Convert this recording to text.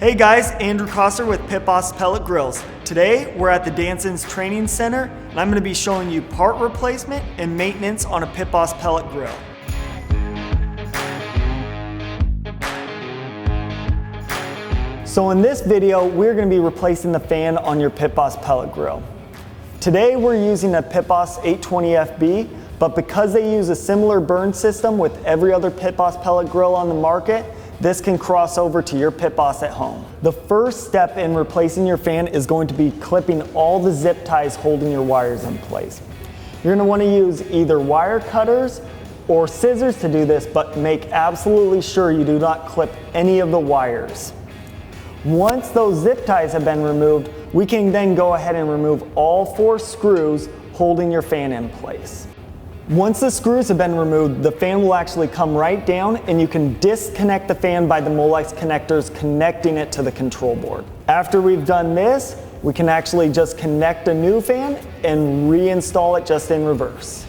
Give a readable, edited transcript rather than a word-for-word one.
Hey guys, Andrew Coster with Pit Boss Pellet Grills. Today we're at the Danson's Training Center and I'm going to be showing you part replacement and maintenance on a Pit Boss pellet grill. So in this video we're going to be replacing the fan on your Pit Boss pellet grill. Today we're using a Pit Boss 820FB, but because they use a similar burn system with every other Pit Boss pellet grill on the market, this can cross over to your Pit Boss at home. The first step in replacing your fan is going to be clipping all the zip ties holding your wires in place. You're going to want to use either wire cutters or scissors to do this, but make absolutely sure you do not clip any of the wires. Once those zip ties have been removed, we can then go ahead and remove all 4 screws holding your fan in place. Once the screws have been removed, the fan will actually come right down and you can disconnect the fan by the Molex connectors connecting it to the control board. After we've done this, we can actually just connect a new fan and reinstall it just in reverse.